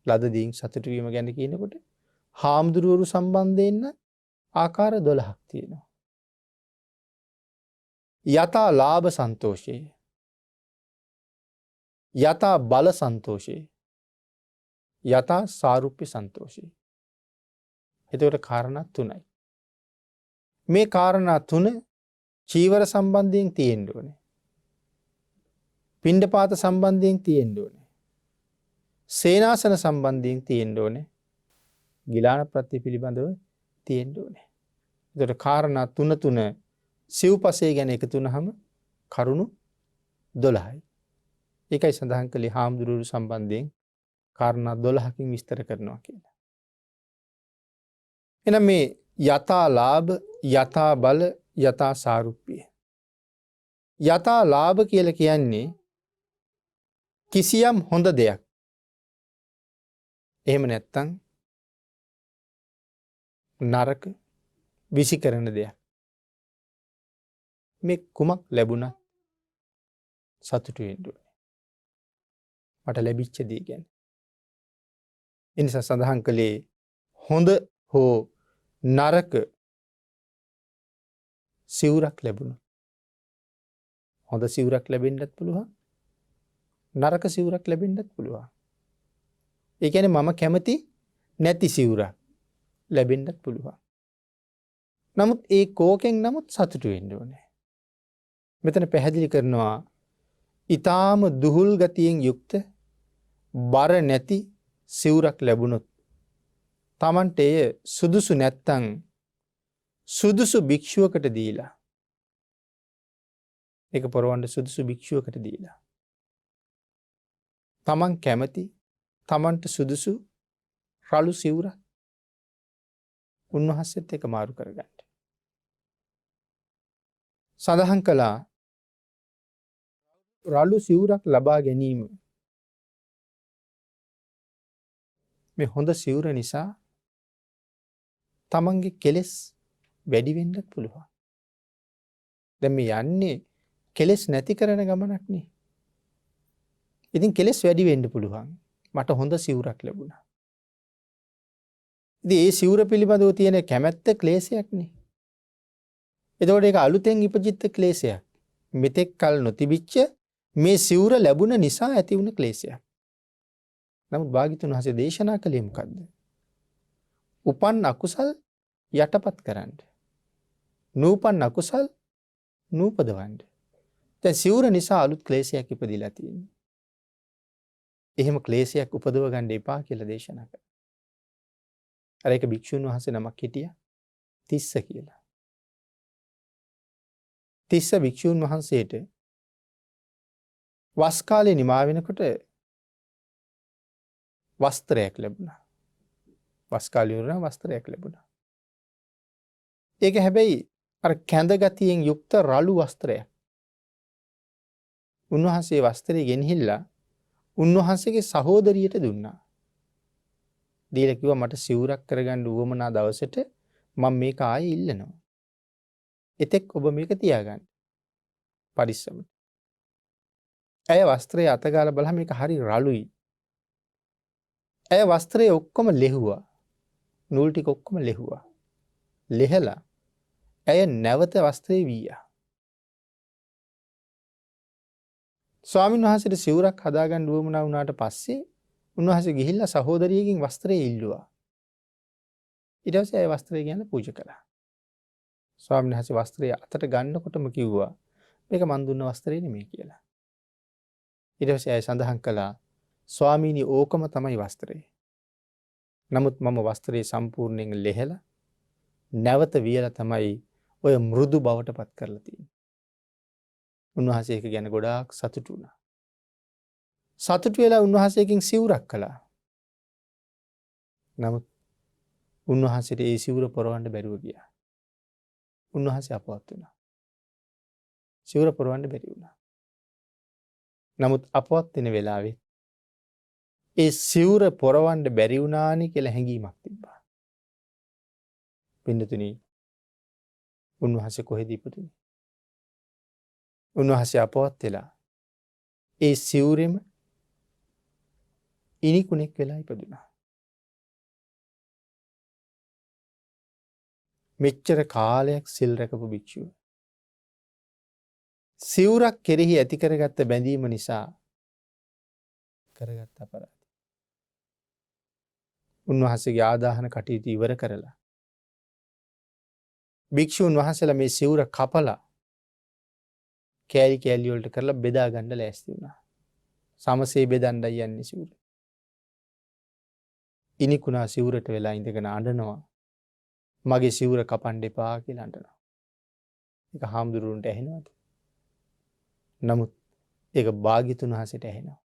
ලද දෙයින් සතුටු වීම ගැන කියනකොට හාමුදුරුවරු සම්බන්ධයෙන් ආකාර 12ක් තියෙනවා. යතා ලාභ සන්තෝෂේ, යතා බල සන්තෝෂේ, යතා සාරුප්‍ය සන්තෝෂේ. එතකොට කාරණා තුනයි. මේ කාරණා තුන චීවර සම්බන්ධයෙන් තියෙන්න ඕනේ. පිණ්ඩපාත සම්බන්ධයෙන් තියෙන්න ඕනේ. සේනාසන සම්බන්ධයෙන් තියෙන්න ඕනේ. ගිලාන ප්‍රත්‍ය පිළිබඳව තියෙන්න ඕනේ. එතකොට කාරණා තුන සිව්පසේ ගැන එකතු වුනහම කරුණු 12යි. ඒකයි සඳහන් කළේ හාමුදුරුවෝ සම්බන්ධයෙන් කාරණා 12කින් විස්තර කරනවා කියලා. එහෙනම් මේ යතා ලාභ, යතා බල, යතා සාරුප්‍ය. යතා ලාභ කියලා කියන්නේ කිසියම් හොඳ දෙයක්. එහෙම නැත්තම් නරක විසි කරන දෙයක්. මේ කුමක් ලැබුණත් සතුටු වෙන්න ඕනේ. මට ලැබිච්ච දේ ගැන. ඒ නිසා සඳහන් කළේ හොඳ හෝ නරක සිවුරක් ලැබුණා. හොඳ සිවුරක් ලැබෙන්නත් පුළුවන්. නරක සිවුරක් ලැබෙන්නත් පුළුවන්. ඒ කියන්නේ මම කැමති නැති සිවුරක් ලැබෙන්නත් පුළුවන්. නමුත් ඒ කෝකෙන් නමුත් සතුටු වෙන්න ඕනේ. මෙතන පැහැදිලි කරනවා ඊටාම දුහුල් ගතියෙන් යුක්ත බර නැති සිවුරක් ලැබුණොත් Tamante එය සුදුසු නැත්තම් සුදුසු භික්ෂුවකට දීලා ඒක පොරවන්න සුදුසු භික්ෂුවකට දීලා Taman කැමති Tamanට සුදුසු රළු සිවුරක් උන්වහන්සේත් එක මාරු කරගන්න. සඳහන් කළා රළු සිවුරක් ලබා ගැනීම මේ හොඳ සිවුර නිසා තමන්ගේ කෙලෙස් වැඩි වෙන්නත් පුළුවන්. දැන් මේ යන්නේ කෙලෙස් නැති කරන ගමනක් නේ. ඉතින් කෙලෙස් වැඩි වෙන්න පුළුවන්. මට හොඳ සිවුරක් ලැබුණා. ඉතින් ඒ සිවුර පිළිබඳව තියෙන කැමැත්ත ක්ලේශයක් නේ. එතකොට ඒක අලුතෙන් ඉපජිත ක්ලේශයක්. මෙතෙක් කල නොතිබිච්ච මේ සිවුර ලැබුණ නිසා ඇති වුණ ක්ලේශයක්. නමුත් භාග්‍යතුන් වහන්සේ දේශනා කළේ මොකද්ද? උපන් අකුසල් යටපත් කරන්න. නූපන් අකුසල් නූපදවන්න. දැන් සිවුර නිසා අලුත් ක්ලේශයක් ඉපදිලා තියෙනවා. එහෙම ක්ලේශයක් උපදව ගන්න එපා කියලා දේශනා කළා. අර එක භික්ෂුන් වහන්සේ නමක් හිටියා තිස්ස කියලා. තිස්ස භික්ෂුන් වහන්සේට වස් කාලේ නිමා වෙනකොට වස්ත්‍රයක් ලැබුණා. වස් කාලේ වුණා වස්ත්‍රයක් ලැබුණා. ඒක හැබැයි අර කැඳ ගතියෙන් යුක්ත රළු වස්ත්‍රයක්. උන්වහන්සේ වස්ත්‍රය ගෙනහිල්ලා උන්වහන්සේගේ සහෝදරියට දුන්නා. දීලා කිව්වා මට සිවුරක් කරගන්න උවමනා දවසට මම මේක ආයේ ඉල්ලනවා. එතෙක් ඔබ මේක තියාගන්න. පරිස්සමට. ඇය වස්ත්‍රය අතගාලා බලලා මේක හරි රළුයි. ඇය වස්ත්‍රය ඔක්කොම ලෙහුවා. නූල් ටික ඔක්කොම ලෙහුවා. ලෙහලා ඇය නැවත වස්ත්‍රේ වීයා. ස්වාමීන් වහන්සේට සිවුරක් හදාගන්න උවමනා වුණාට පස්සේ උන්වහන්සේ ගිහිල්ලා සහෝදරියගෙන් වස්ත්‍රය ඉල්ලුවා. ඊට පස්සේ ඇය වස්ත්‍රය ගැන පූජා කළා. ස්වාමීන් වහන්සේ වස්ත්‍රය අතට ගන්නකොටම කිව්වා මේක මන් දුන්න වස්ත්‍රය නෙමෙයි කියලා. ඊට පස්සේ ඇය සඳහන් කළා ස්වාමීනි ඕකම තමයි වස්ත්‍රය. නමුත් මම වස්ත්‍රයේ සම්පූර්ණයෙන් ලෙහෙලා නැවත වියලා තමයි ඔය මෘදු බවට පත් කරලා තියෙන්නේ. උන්වහන්සේ ඒක ගැන ගොඩාක් සතුටු වුණා. සතුටු වෙලා උන්වහන්සේකින් සිවුරක් කළා. නමුත් උන්වහන්සේට ඒ සිවුර පොරවන්න බැරුව ගියා. උන්වහන්සේ අපවත් වුණා. සිවුර පොරවන්න බැරි වුණා. නමුත් අපවත් වෙන වෙලාවේ ඒ සිවුර පොරවන්න බැරි වුණානි කියලා හැඟීමක් තිබ්බා. පින්නතුනි, උන්වහන්සේ කොහෙද ඉපදුනේ? උන්වහන්සේ අපවත් වෙලා ඒ සිවුරෙම ඉනිකුණෙක් වෙලා ඉපදුනා. මෙච්චර කාලයක් සිල් රැකපු භික්ෂුව සිවුරක් කෙරෙහි ඇති කරගත්ත බැඳීම නිසා කරගත් අපරාධය. උන්වහන්සේගේ ආදාහන කටයුතු ඉවර කරලා භික්ෂුන් වහන්සේලා මේ සිවුර කපලා කෑලි කෑලි වලට කරලා බෙදා ගන්න ලෑස්ති වුණා. සමසේ බෙදන්නයි යන්නේ සිවුර. ඉනිකුණා සිවුරට වෙලා ඉඳගෙන අඬනවා. මගේ සිවුර කපන්න එපා කියලා අඬනවා. ඒක හාමුදුරුවන්ට ඇහෙනවද? නමුත් ඒක භාග්‍යතුන් වහන්සේට ඇහෙනවා.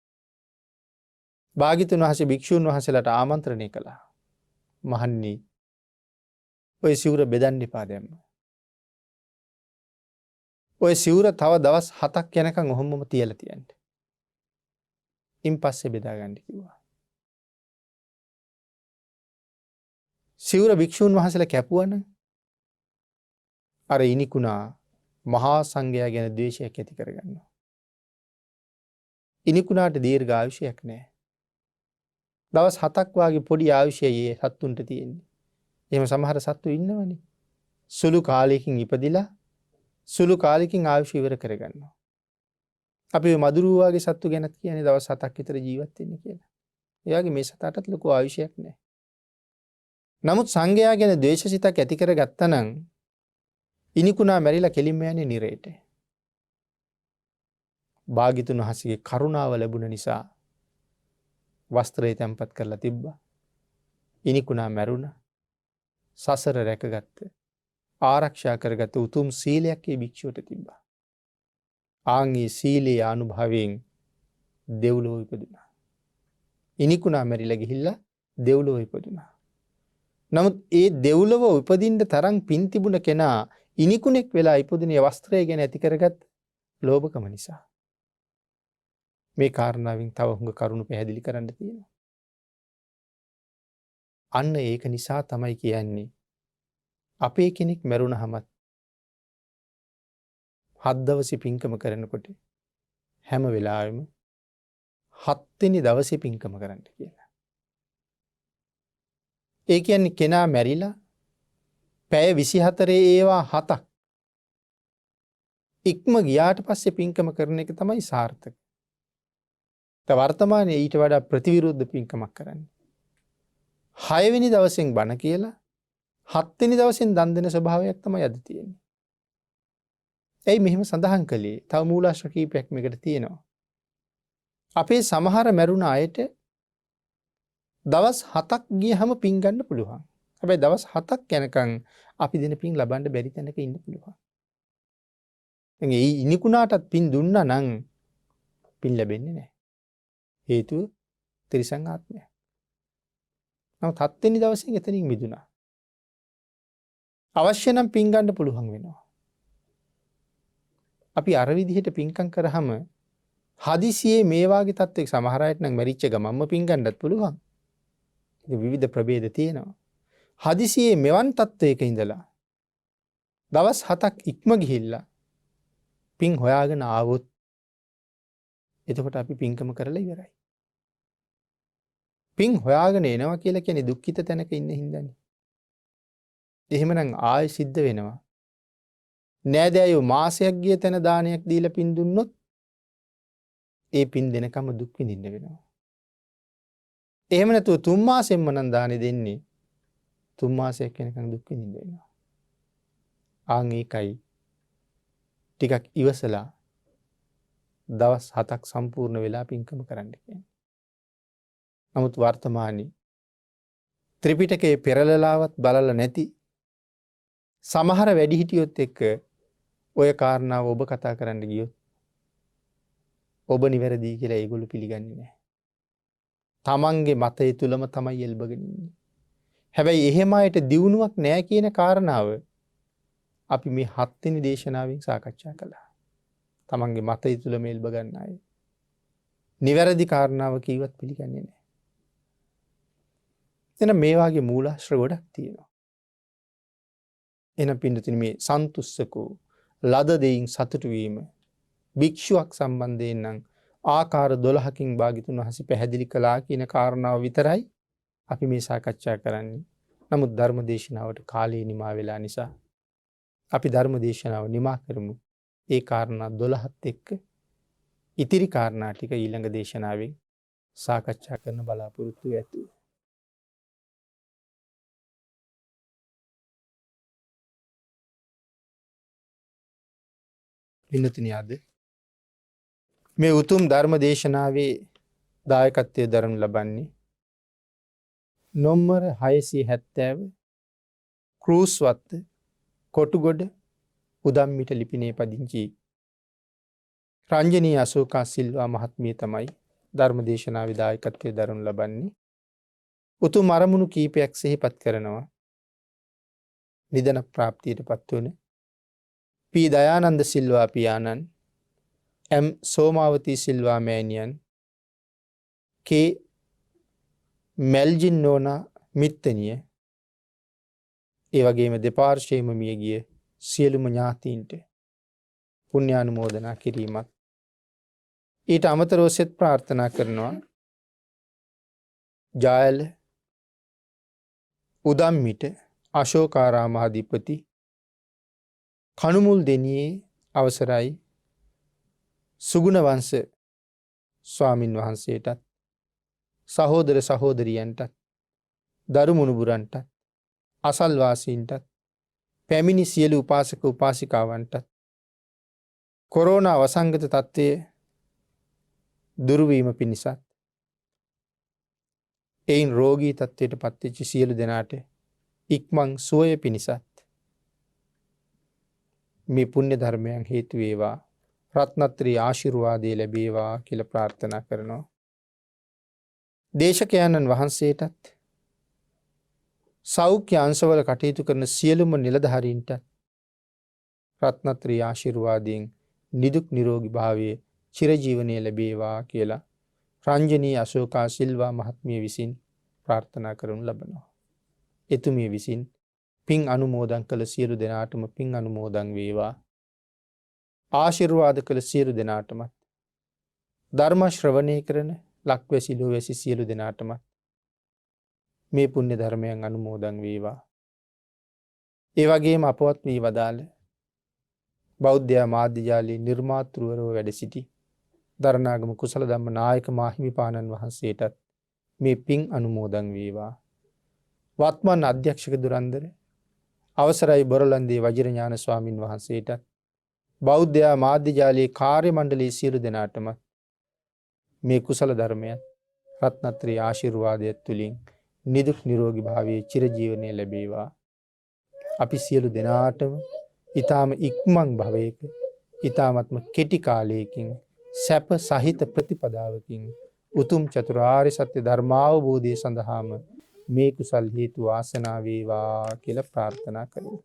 භාග්‍යතුන් වහන්සේ භික්ෂුන් වහන්සේලාට ආමන්ත්‍රණය කළා. මහන්නි, ඔය සිවුර බෙදන්න එපා දැම්ම. ඔය සිවුර තව දවස් 7ක් යනකම් ඔහොමම තියලා තියන්න. ඉන් පස්සේ බෙදා ගන්න කිව්වා. සිවුර භික්ෂුන් වහන්සේලා කැපුවනම් අර ඉනිකුණා මහා සංඝයා ගැන ද්වේෂයක් ඇති කරගන්නවා. ඉනිකුණාට දීර්ඝ ආයුෂයක් නැහැ. දවස් 7ක් වාගේ පොඩි ආයුෂයේ සත්තුන්ට තියෙන්නේ. එහෙම සමහර සත්තු ඉන්නවනේ. සුළු කාලයකින් ඉපදිලා සුළු කාලෙකින් ආයුෂ ඉවර කරගන්නවා. අපි මදුරුව වගේ සත්තු ගැනත් කියන්නේ දවස් 7ක් විතර ජීවත් වෙන්න කියලා. ඒ වගේ මේ සතාටත් ලොකු ආයුෂයක් නැහැ. නමුත් සංඝයා ගැන ද්වේෂසිතක් ඇති කරගත්තා නම් ඉනිකුණා මැරිලා කෙලින්ම යන්නේ නිරේට. භාග්‍යතුන් වහන්සේගේ කරුණාව ලැබුණ නිසා වස්ත්‍රය තැන්පත් කරලා තිබ්බා. ඉනිකුණා මැරුණා. සසර රැකගත්ත, ආරක්ෂා කරගත්ත උතුම් සීලයක් ඒ භික්ෂුවට තිබ්බා. ආන්ගේ සීලයේ අනුභවයෙන් දෙව්ලොව ඉපදුනා. ඉනිකුණා මැරිලා ගිහිල්ලා දෙව්ලොව ඉපදුනා. නමුත් ඒ දෙව්ලොව උපදින්න තරම් පින් තිබුණ කෙනා ඉනිකුණෙක් වෙලා ඉපදුනේ වස්ත්‍රය ගැන ඇති කරගත් ලෝභකම නිසා. මේ කාරණාවෙන් තව හුඟ කරුණු පැහැදිලි කරන්න තියෙනවා. අන්න ඒක නිසා තමයි කියන්නේ අපේ කෙනෙක් මැරුණහමත් 7 දවසේ පින්කම කරනකොට හැම වෙලාවෙම 7 වෙනි දවසේ පින්කම කරන්න කියලා. ඒ කියන්නේ කෙනා මැරිලා පැය 24 ඒවා 7ක් ඉක්ම ගියාට පස්සේ පින්කම කරන එක තමයි සාර්ථක. වර්තමානයේ ඊට වඩා ප්‍රතිවිරුද්ධ පින්කමක් කරන්නේ. 6 වෙනි දවසෙන් බණ කියලා 7 වෙනි දවසෙන් දන් දෙන ස්වභාවයක් තමයි අද තියෙන්නේ. ඇයි මෙහෙම සඳහන් කළේ? තව මූලාශ්‍ර කීපයක් මේකට තියෙනවා. අපේ සමහර මැරුණ අයට දවස් 7ක් ගියහම පින් ගන්න පුළුවන්. හැබැයි දවස් 7ක් යනකම් අපි දෙන පින් ලබන්න බැරි තැනක ඉන්න පුළුවන්. එංගේ ඉනිකුණාටත් පින් දුන්නා නම් පින් ලැබෙන්නේ නැහැ. හේතුව ත්‍රිසං ආත්මය. නමුත් 7 වෙනි දවසේ එතනින් මිදුණා. අවශ්‍ය නම් පින් ගන්න පුළුවන් වෙනවා. අපි අර විදිහට පින්කම් කරාම හදිසියේ මේ වාගේ තත්ත්වයක සමහර අයට නම් මැරිච්ච ගමන්ම පින් ගන්නත් පුළුවන්. ඒක විවිධ ප්‍රභේද තියෙනවා. හදිසියේ මෙවන් තත්ත්වයක ඉඳලා දවස් 7ක් ඉක්ම ගිහිල්ලා පින් හොයාගෙන ආවොත් එතකොට අපි පින්කම කරලා ඉවරයි. පින් හොයාගෙන එනවා කියලා කියන්නේ දුක්ඛිත තැනක ඉන්න හින්දානේ. එහෙමනම් ආයෙ සිද්ධ වෙනවා. නෑදෑයෝ මාසයක් ගිය තැන දානයක් දීලා පින් දුන්නොත් ඒ පින් දෙනකම දුක් විඳින්න වෙනවා. එහෙම නැතුව 3 මාසෙන්ම නම් දානෙ දෙන්නේ 3 මාසයක් යනකම් දුක් විඳින්න වෙනවා. ආන් ඒකයි ටිකක් ඉවසලා දවස් 7ක් සම්පූර්ණ වෙලා පින්කම කරන්න කියන්නේ. නමුත් වර්තමානයේ ත්‍රිපිටකයේ පෙරලලාවත් බලලා නැති සමහර වැඩිහිටියොත් එක්ක ඔය කාරණාව ඔබ කතා කරන්න ගියොත් ඔබ නිවැරදි කියලා ඒගොල්ලෝ පිළිගන්නේ නැහැ. තමන්ගේ මතය තුලම තමයි එල්බගෙන ඉන්නේ. හැබැයි එහෙම අයට දියුණුවක් නැහැ කියන කාරණාව අපි මේ 7 වෙනි දේශනාවෙන් සාකච්ඡා කළා. තමන්ගේ මතය තුලම එල්බ ගන්න අය. නිවැරදි කාරණාව කීවත් පිළිගන්නේ නැහැ. එන මේ වාගේ මූලාශ්‍ර ගොඩක් තියෙනවා. එන පින්නතුනි මේ සන්තුස්සකෝ ලද දෙයින් සතුටු වීම භික්ෂුවක් සම්බන්ධයෙන් නම් ආකාර 12කින් භාග්‍යතුන් වහන්සේ පැහැදිලි කළා කියන කාරණාව විතරයි අපි මේ සාකච්ඡා කරන්නේ. නමුත් ධර්ම දේශනාවට කාලය නිමා වෙලා නිසා අපි ධර්ම දේශනාව නිමා කරමු. ඒ කාරණා 12ත් එක්ක ඉතිරි කාරණා ටික ඊළඟ දේශනාවෙන් සාකච්ඡා කරන්න බලාපොරොත්තු වෙතු. විනතුනි අද මේ උතුම් ධර්ම දේශනාවේ දායකත්වයේ දරනු ලබන්නේ නොම්බර 670 ක්‍රූස් වත්ත කොටුගොඩ උදම්මිට ලිපිනේ පදිංචි රංජනී අශෝකා සිල්වා මහත්මිය තමයි ධර්ම දේශනාවේ දායකත්වයේ දරනු ලබන්නේ. උතුම් අරමුණු කීපයක් සිහිපත් කරනවා. නිදන ප්‍රාප්තියටපත් වුණ පී දයානන්ද සිල්වා පියාණන්, එම් සෝමාවතී සිල්වා මෑණියන්, කේ මෙල්ජින් නෝනා මිත්තනිය, ඒ වගේම දෙපාර්ශ්වයේම මියගිය සියලුම ඥාතීන්ට පුණ්‍යානුමෝදනා කිරීමත් ඊට අමතරව සෙත් ප්‍රාර්ථනා කරනවා. ජායල උදම්මිට අශෝකාරාමාධිපති කණුමුල් දෙනියේ අවසරයි සුගුණ වංශ ස්වාමින් වහන්සේටත් සහෝදර සහෝදරියන්ටත් දරු මුණුබුරන්ටත් අසල්වාසීන්ටත් පැමිණි සියලු උපාසක උපාසිකාවන්ටත් කොරෝනා වසංගත තත්ත්වය දුරු වීම පිණිසත් එයින් රෝගී තත්ත්වයට පත්වෙච්ච සියලු දෙනාට ඉක්මන් සුවය පිණිසත් මේ පුණ්‍ය ධර්මයන් හේතු වේවා, රත්නත්‍රි ආශිර්වාදය ලැබේවා කියලා ප්‍රාර්ථනා කරනවා. දේශකයන්න් වහන්සේටත් සෞඛ්‍ය අංශවල කටයුතු කරන සියලුම නිලධාරීන්ට රත්නත්‍රි ආශිර්වාදයෙන් නිදුක් නිරෝගී භාවයේ චිරජීවනයේ ලැබේවා කියලා රංජනී අශෝකා සිල්වා මහත්මිය විසින් ප්‍රාර්ථනා කරනු ලබනවා. එතුමිය විසින් පින් අනුමෝදන් කළ සියලු දෙනාටම පින් අනුමෝදන් වේවා. ආශිර්වාද කළ සියලු දෙනාටම ධර්ම ශ්‍රවණය කරන ලක්වැසි ලෝවැසි සියලු දෙනාටම මේ පුණ්‍ය ධර්මයන් අනුමෝදන් වේවා. ඒ වගේම අපවත් වී වදාළ බෞද්ධ මාධ්‍ය ජාලයේ නිර්මාතෘවරව වැඩ සිටි දරණාගම කුසල ධම්ම නායක මාහිමිපාණන් වහන්සේටත් මේ පින් අනුමෝදන් වේවා. වත්මන් අධ්‍යක්ෂක දුරන්දර අවසරයි බොරලන්දේ වජිරඥාන ස්වාමින් වහන්සේටත් බෞද්ධ මාධ්‍ය ජාලයේ කාර්ය මණ්ඩලයේ සියලු දෙනාටම මේ කුසල ධර්මයන් රත්නත්‍රි ආශිර්වාදයත් තුලින් නිදුක් නිරෝගී භාවයේ චිරජීවනයේ ලැබේවා. අපි සියලු දෙනාටම ඊ타ම ඉක්මන් භවයක ඊ타මත්ම කෙටි කාලයකින් සැප සහිත ප්‍රතිපදාවකින් උතුම් චතුරාර්ය සත්‍ය ධර්මාවබෝධය සඳහාම මේ කුසල් හේතු වාසනා වේවා කියලා ප්‍රාර්ථනා කරමු.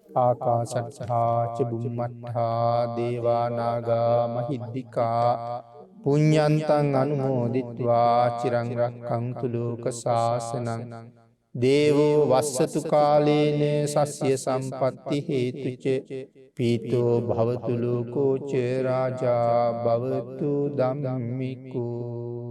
ආකාශත්තා ච බුම්මත්තා දේවා නාග මහිද්దికා පුඤ්ඤන්තං අනුමෝදිත්වා චිරං රක්ඛන්තු ලෝක සාසනං දේවෝ වස්සතු කාලේන සස්්‍ය සම්පatti හේතුච පීතෝ භවතු ලෝකෝ ච රාජා භවතු ධම්මිකෝ.